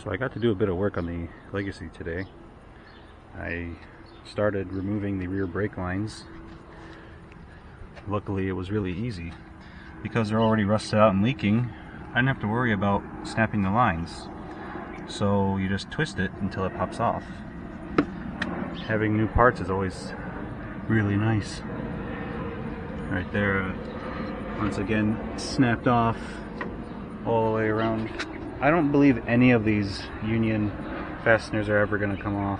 So I got to do a bit of work on the Legacy today. I started removing the rear brake lines. Luckily it was really easy. Because they're already rusted out and leaking, I didn't have to worry about snapping the lines. So you just twist it until it pops off. Having new parts is always really nice. Right there, once again, snapped off all the way around. I don't believe any of these union fasteners are ever going to come off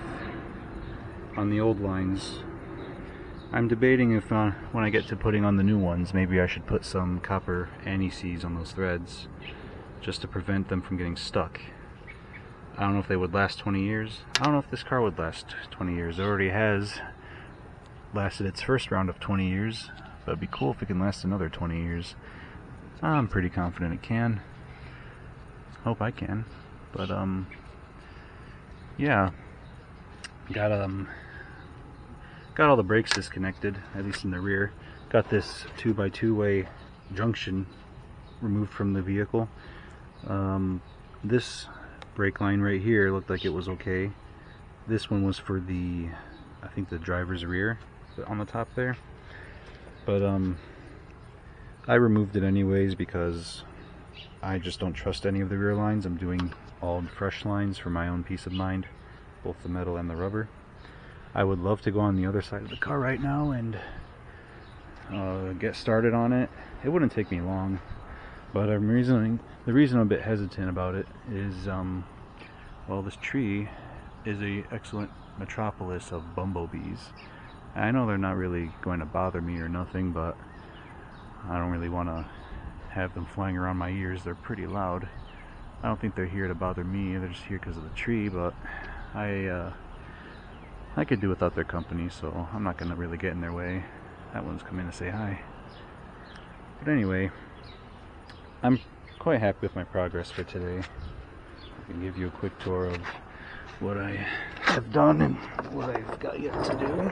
on the old lines. I'm debating if when I get to putting on the new ones, maybe I should put some copper anti-seize on those threads just to prevent them from getting stuck. I don't know if they would last 20 years. I don't know if this car would last 20 years. It already has lasted its first round of 20 years, but it'd be cool if it can last another 20 years. I'm pretty confident it can. Hope I can. But yeah, got all the brakes disconnected, at least in the rear. Got this 2x2 way junction removed from the vehicle. This brake line right here looked like it was okay. This one was for the, I think, the driver's rear on the top there. But I removed it anyways because I just don't trust any of the rear lines. I'm doing all fresh lines for my own peace of mind, both the metal and the rubber. I would love to go on the other side of the car right now and get started on it. It wouldn't take me long, but the reason I'm a bit hesitant about it is, well, this tree is an excellent metropolis of bumblebees. I know they're not really going to bother me or nothing, but I don't really want to have them flying around my ears. They're pretty loud. I don't think they're here to bother me. They're just here because of the tree, but I could do without their company, so I'm not going to really get in their way. That one's come in to say hi. But anyway, I'm quite happy with my progress for today. I can give you a quick tour of what I have done and what I've got yet to do.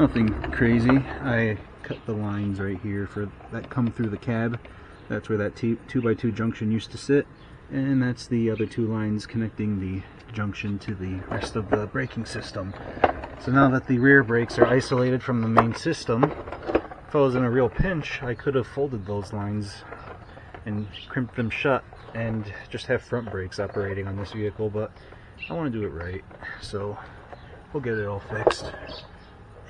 Nothing crazy. I cut the lines right here for that come through the cab. That's where that 2x2 junction used to sit, and that's the other two lines connecting the junction to the rest of the braking system. So now that the rear brakes are isolated from the main system, if I was in a real pinch, I could have folded those lines and crimped them shut and just have front brakes operating on this vehicle, but I want to do it right, so we'll get it all fixed.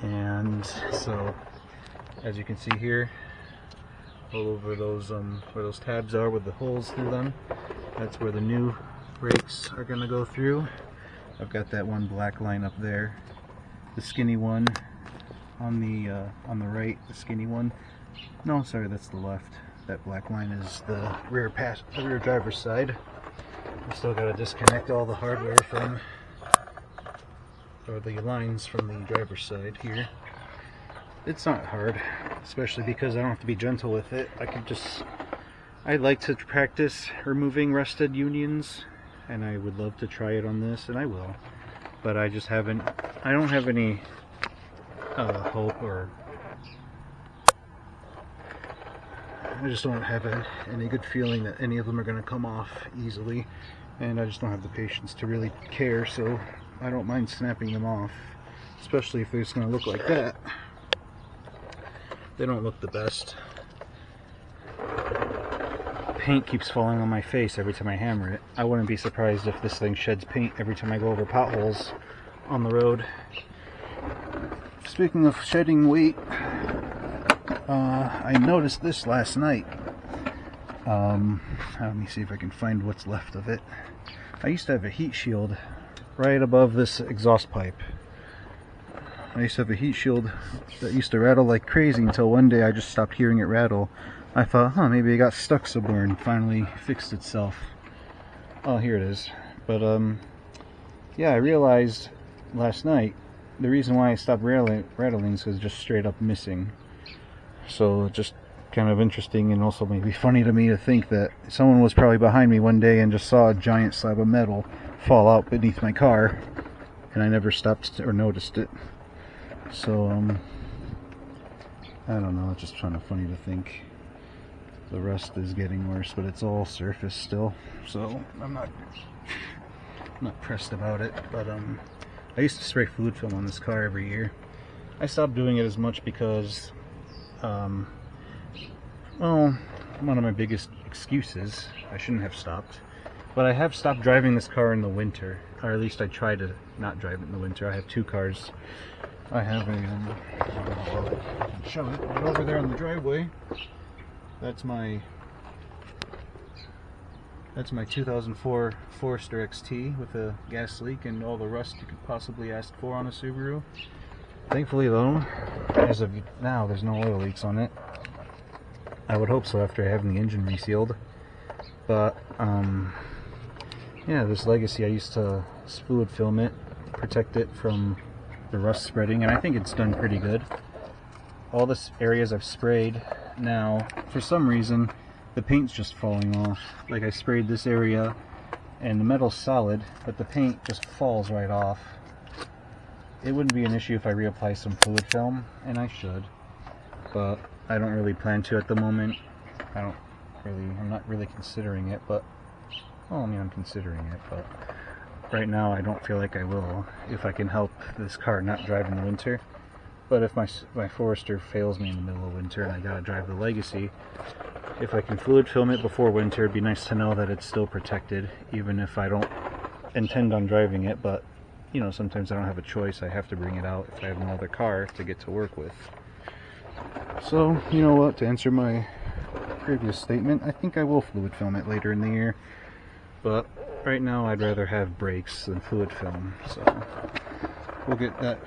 And so, as you can see here, all over those where those tabs are with the holes through them, that's where the new brakes are going to go through. I've got that one black line up there, the skinny one on the right, the skinny one. No, sorry, that's the left. That black line is the rear driver's side. I still got to disconnect all the hardware from, or the lines from the driver's side here. It's not hard, especially because I don't have to be gentle with it. I like to practice removing rusted unions, and I would love to try it on this, and I will. But I don't have any hope, or I just don't have any good feeling that any of them are going to come off easily, and I just don't have the patience to really care, so I don't mind snapping them off, especially if they're just going to look like that. They don't look the best. Paint keeps falling on my face every time I hammer it. I wouldn't be surprised if this thing sheds paint every time I go over potholes on the road. Speaking of shedding weight, I noticed this last night. Let me see if I can find what's left of it. I used to have a heat shield right above this exhaust pipe. I used to have a heat shield that used to rattle like crazy until one day I just stopped hearing it rattle. I thought, maybe it got stuck somewhere, and finally fixed itself. Oh, here it is. But yeah, I realized last night the reason why I stopped rattling is because just straight up missing. So just kind of interesting, and also maybe funny to me to think that someone was probably behind me one day and just saw a giant slab of metal fall out beneath my car, and I never stopped or noticed it. So I don't know, it's just kind of funny to think. The rust is getting worse, but it's all surface still, so I'm not pressed about it. But I used to spray fluid film on this car every year. I stopped doing it as much because well, one of my biggest excuses, I shouldn't have stopped, but I have stopped driving this car in the winter, or at least I try to not drive it in the winter. I have two cars. I have a I can show it right over there on the driveway. That's my 2004 Forester XT with a gas leak and all the rust you could possibly ask for on a Subaru. Thankfully though, as of now, there's no oil leaks on it. I would hope so after having the engine resealed. But yeah, this Legacy, I used to fluid film it, protect it from the rust spreading, and I think it's done pretty good. All the areas I've sprayed now, for some reason, the paint's just falling off. Like, I sprayed this area, and the metal's solid, but the paint just falls right off. It wouldn't be an issue if I reapply some fluid film, and I should, but I don't really plan to at the moment. I'm not really considering it, but, well, I mean, I'm considering it, but right now I don't feel like I will, if I can help this car not drive in the winter. But if my Forester fails me in the middle of winter and I gotta drive the Legacy, if I can fluid film it before winter, it'd be nice to know that it's still protected, even if I don't intend on driving it. But, you know, sometimes I don't have a choice. I have to bring it out if I have another car to get to work with. So, you know what, to answer my previous statement, I think I will fluid film it later in the year. But right now I'd rather have brakes than fluid film, so we'll get that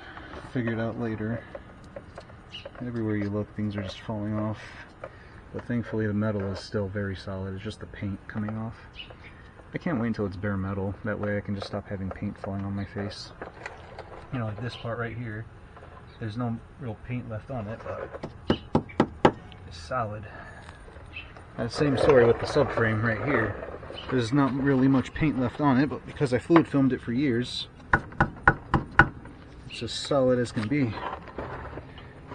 figured out later. Everywhere you look, things are just falling off, but thankfully the metal is still very solid. It's just the paint coming off. I can't wait until it's bare metal, that way I can just stop having paint falling on my face. You know, like this part right here, there's no real paint left on it, but it's solid. That same story with the subframe right here. There's not really much paint left on it, but because I fluid filmed it for years, it's as solid as can be.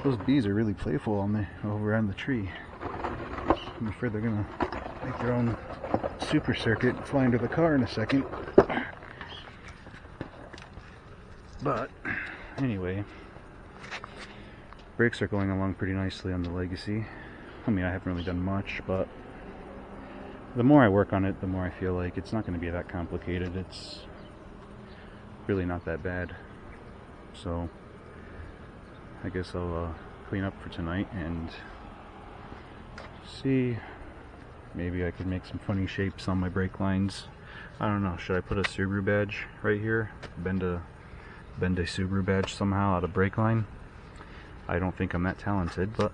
Those bees are really playful over on the tree. I'm afraid they're gonna make their own super circuit and fly into the car in a second. But anyway, brakes are going along pretty nicely on the Legacy. I mean, I haven't really done much, but the more I work on it, the more I feel like it's not going to be that complicated. It's really not that bad. So I guess I'll clean up for tonight and see. Maybe I could make some funny shapes on my brake lines. I don't know. Should I put a Subaru badge right here? Bend a Subaru badge somehow out of brake line? I don't think I'm that talented, but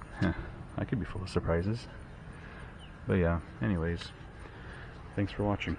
I could be full of surprises. But yeah, anyways, thanks for watching.